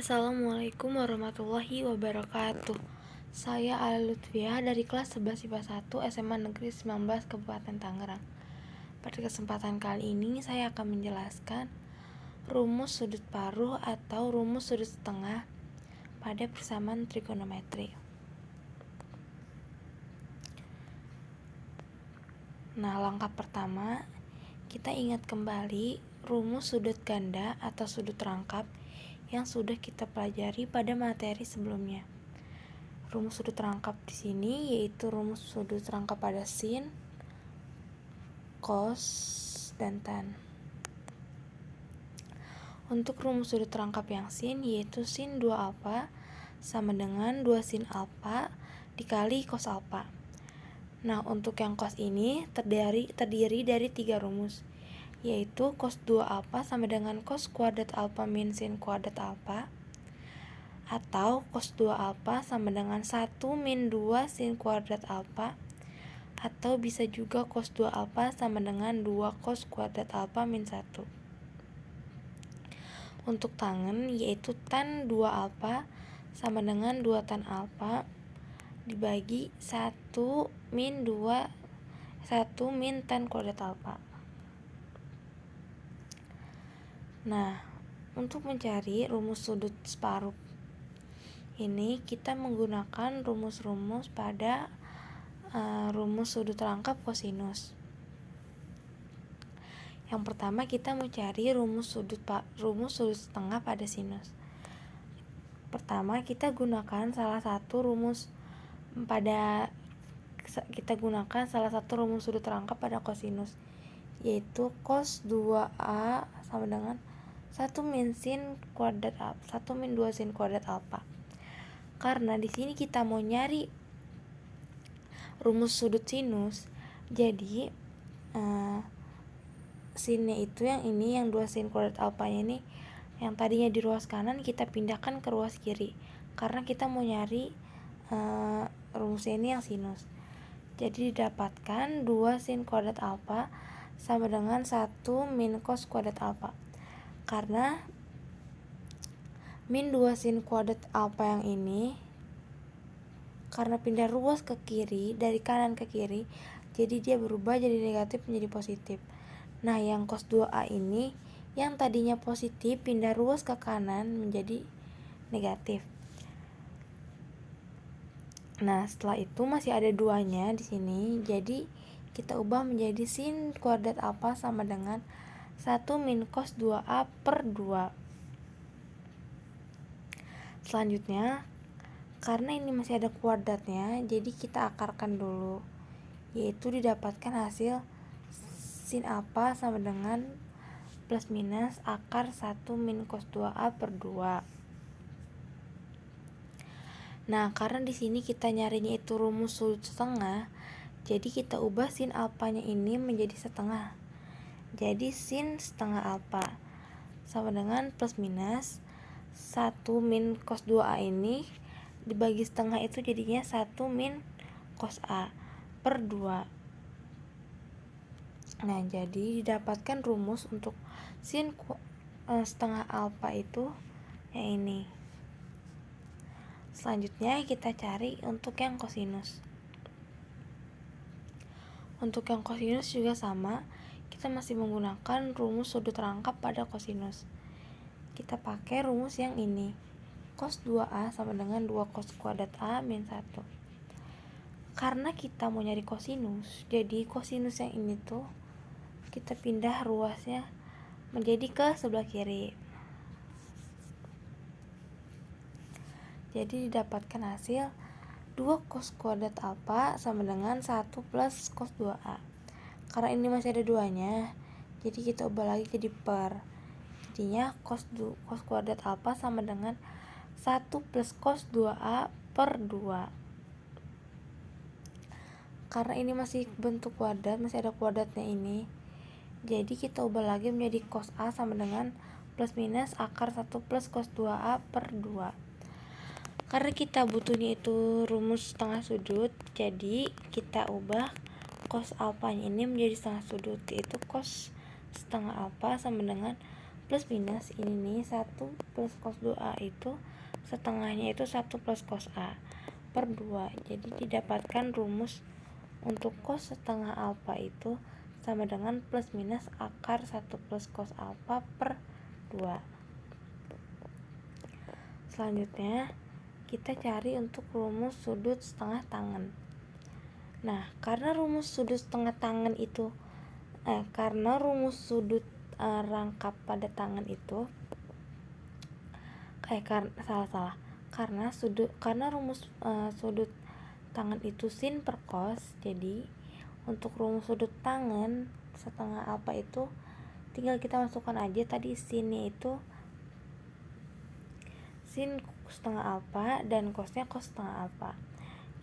Assalamualaikum warahmatullahi wabarakatuh. Saya Ala Lutfiah dari kelas 11 IPA 1 SMA Negeri 19 Kabupaten Tangerang. Pada kesempatan kali ini saya akan menjelaskan rumus sudut paruh atau rumus sudut setengah pada persamaan trigonometri. Nah, langkah pertama, kita ingat kembali rumus sudut ganda atau sudut rangkap yang sudah kita pelajari pada materi sebelumnya. Rumus sudut rangkap di sini yaitu rumus sudut rangkap pada sin, cos, dan tan. Untuk rumus sudut rangkap yang sin yaitu sin 2 alfa sama dengan 2 sin alfa dikali cos alfa. Nah, untuk yang cos ini terdiri dari 3 rumus, yaitu cos 2 alfa sama dengan cos kuadrat alfa min sin kuadrat alfa, atau cos 2 alfa sama dengan 1 min 2 sin kuadrat alfa, atau bisa juga cos 2 alfa sama dengan 2 cos kuadrat alfa min 1. Untuk tangen yaitu tan 2 alfa sama dengan 2 tan alfa dibagi 1 min tan kuadrat alfa. Nah, untuk mencari rumus sudut separuh ini kita menggunakan rumus-rumus pada rumus sudut rangkap kosinus. Yang pertama kita mencari rumus sudut setengah pada sinus. Pertama kita gunakan salah satu rumus sudut rangkap pada kosinus, yaitu cos 2a sama dengan 1 min 2 sin kuadrat alfa. Karena di sini kita mau nyari rumus sudut sinus, jadi sinnya itu yang ini, yang 2 sin kuadrat alfanya ini yang tadinya di ruas kanan kita pindahkan ke ruas kiri karena kita mau nyari rumusnya ini yang sinus. Jadi didapatkan 2 sin kuadrat alfa sama dengan 1 min cos kuadrat alfa. Karena min 2 sin kuadrat alfa yang ini karena pindah ruas ke kiri, dari kanan ke kiri, jadi dia berubah jadi negatif menjadi positif. Nah, yang cos 2a ini yang tadinya positif pindah ruas ke kanan menjadi negatif. Nah, setelah itu masih ada 2-nya di sini, jadi kita ubah menjadi sin kuadrat alfa sama dengan 1 min cos 2a per 2. Selanjutnya, karena ini masih ada kuadratnya, jadi kita akarkan dulu, yaitu didapatkan hasil sin alfa sama dengan plus minus akar 1 min cos 2a per 2. Nah, karena di sini kita nyarinya itu rumus sudut setengah, jadi kita ubah sin alfanya ini menjadi setengah. Jadi sin setengah alfa sama dengan plus minus 1 min cos 2a ini dibagi setengah itu jadinya 1 min cos a per 2. Nah, jadi didapatkan rumus untuk sin setengah alfa itu yang ini. Selanjutnya kita cari untuk yang kosinus. Untuk yang kosinus juga sama, kita masih menggunakan rumus sudut rangkap pada kosinus. Kita pakai rumus yang ini, cos 2a sama dengan 2 cos kuadrat a min 1. Karena kita mau nyari kosinus, jadi kosinus yang ini tuh kita pindah ruasnya menjadi ke sebelah kiri. Jadi didapatkan hasil 2 cos kuadrat alfa sama dengan 1 plus cos 2a. Karena ini masih ada 2-nya, jadi kita ubah lagi jadi per. Jadinya cos kuadrat alfa sama dengan 1 plus cos 2a per 2. Karena ini masih bentuk kuadrat, masih ada kuadratnya ini, jadi kita ubah lagi menjadi cos a sama dengan plus minus akar 1 plus cos 2a per 2. Karena kita butuhnya itu rumus setengah sudut, jadi kita ubah cos alfanya ini menjadi setengah sudut, yaitu cos setengah alfa sama dengan plus minus ini nih 1 plus cos 2A itu setengahnya itu 1 plus cos A per 2. Jadi didapatkan rumus untuk cos setengah alfa itu sama dengan plus minus akar 1 plus cos alfa per 2. Selanjutnya kita cari untuk rumus sudut setengah tangen. Nah, karena rumus sudut setengah tangen itu karena rumus sudut rangkap pada tangen itu karena rumus sudut tangen itu sin per cos. Jadi untuk rumus sudut tangen setengah alfa itu tinggal kita masukkan aja tadi sinnya itu sin setengah alfa dan cosnya cos setengah alfa.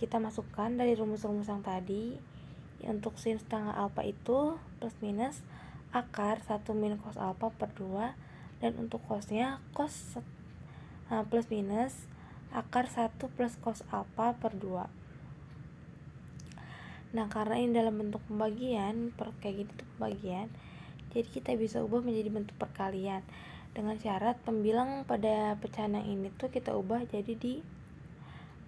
Kita masukkan dari rumus-rumus yang tadi. Untuk sin setengah alfa itu plus minus akar 1 min cos alfa per 2, dan untuk cosnya cos plus minus akar 1 plus cos alfa per 2. Nah, karena ini dalam bentuk pembagian kayak gitu pembagian, jadi kita bisa ubah menjadi bentuk perkalian dengan syarat pembilang pada pecahan yang ini tuh kita ubah jadi di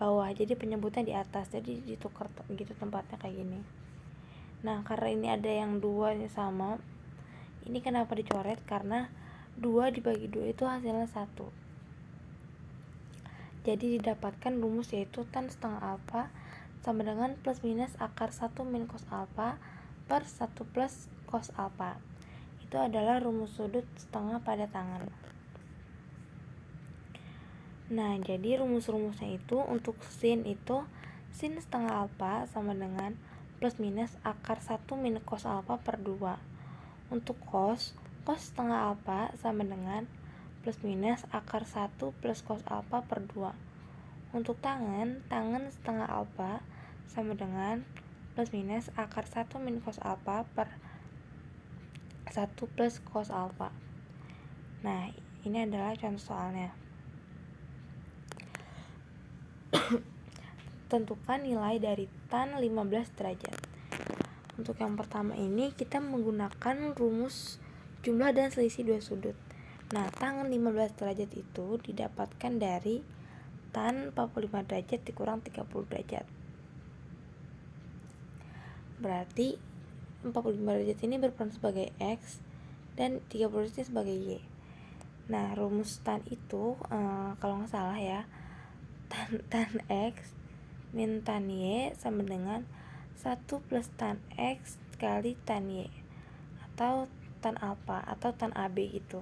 bawah, jadi penyebutnya di atas, jadi ditukar gitu tempatnya kayak gini. Nah, karena ini ada yang 2 sama, ini kenapa dicoret? Karena 2 dibagi 2 itu hasilnya 1. Jadi didapatkan rumus yaitu tan setengah alfa sama dengan plus minus akar 1 min cos alfa per 1 plus cos alfa. Itu adalah rumus sudut setengah pada tangen. Nah, jadi rumus-rumusnya itu untuk sin itu sin setengah alfa sama dengan plus minus akar 1 min cos alfa per 2. Untuk cos setengah alfa sama dengan plus minus akar 1 plus cos alfa per 2. Untuk tangen setengah alfa sama dengan plus minus akar 1 min cos alfa per 1 plus cos alfa. Nah, ini adalah contoh soalnya. Tentukan nilai dari tan 15 derajat. Untuk yang pertama ini kita menggunakan rumus jumlah dan selisih dua sudut. Nah, tan 15 derajat itu didapatkan dari tan 45 derajat dikurang 30 derajat. Berarti 45 derajat ini berperan sebagai X dan 30 derajat sebagai Y. Nah, rumus tan itu kalau nggak salah ya, tan X min tan Y sama dengan 1 plus tan X kali tan Y, atau tan alfa atau tan AB gitu.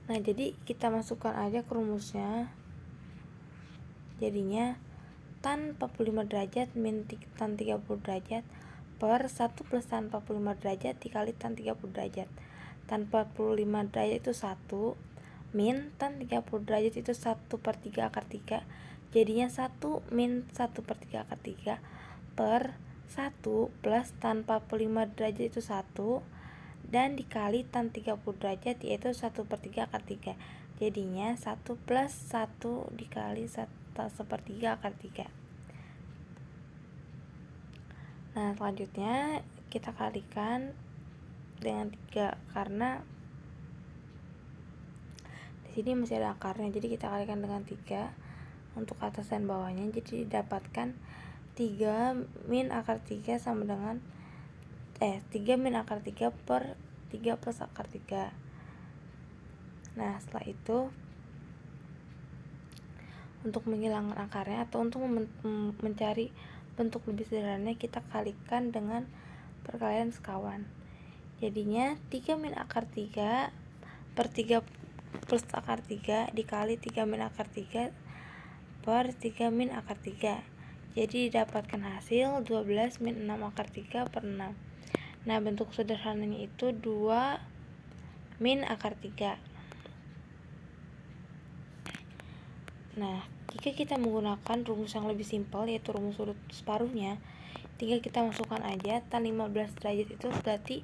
Nah, jadi kita masukkan aja ke rumusnya. Jadinya tan 45 derajat min tan 30 derajat per 1 plus tan 45 derajat dikali tan 30 derajat. Tan 45 derajat itu 1 min tan 30 derajat itu 1 per 3 akar 3. Jadinya 1 min 1 per 3 akar 3 per 1 plus tan 45 derajat itu 1 dan dikali tan 30 derajat yaitu 1 per 3 akar 3. Jadinya 1 plus 1 dikali 1 per 3 akar 3. Nah, selanjutnya kita kalikan dengan 3 karena di sini masih ada akarnya, jadi kita kalikan dengan 3 untuk atas dan bawahnya. Jadi didapatkan 3 min akar 3 sama dengan 3 min akar 3 per 3 plus akar 3. Nah, setelah itu untuk menghilangkan akarnya atau untuk mencari bentuk lebih sederhana, kita kalikan dengan perkalian sekawan. Jadinya 3 min akar 3 per 3 plus akar 3 dikali 3 min akar 3 per 3 min akar 3. Jadi didapatkan hasil 12 min 6 akar 3 per 6. Nah, bentuk sederhananya itu 2 min akar 3. Nah, jika kita menggunakan rumus yang lebih simpel yaitu rumus sudut separuhnya, tinggal kita masukkan aja tan 15 derajat itu berarti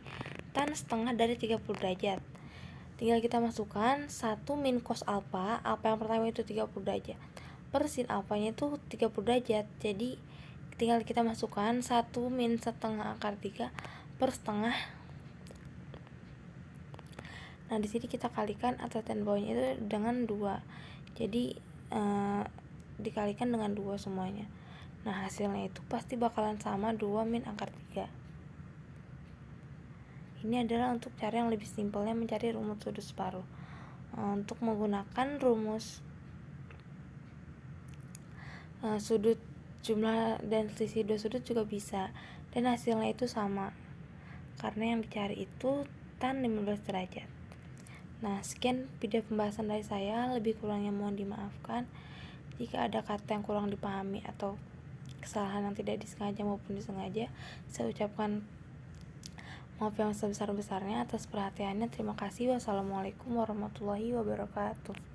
tan setengah dari 30 derajat. Tinggal kita masukkan 1 min cos alfa yang pertama itu 30 derajat per sin alfanya itu 30 derajat. Jadi tinggal kita masukkan 1 min setengah akar 3 per setengah Nah, di sini kita kalikan atau tan bawahnya itu dengan 2. Jadi dikalikan dengan 2 semuanya. Nah, hasilnya itu pasti bakalan sama 2 min akar 3. Ini adalah untuk cara yang lebih simpelnya mencari rumus sudut separuh. Untuk menggunakan rumus sudut jumlah dan selisih dua sudut juga bisa, dan hasilnya itu sama karena yang dicari itu tan 15 derajat. Nah, sekian video pembahasan dari saya, lebih kurangnya mohon dimaafkan. Jika ada kata yang kurang dipahami atau kesalahan yang tidak disengaja maupun disengaja, saya ucapkan maaf yang sebesar-besarnya atas perhatiannya. Terima kasih. Wassalamualaikum warahmatullahi wabarakatuh.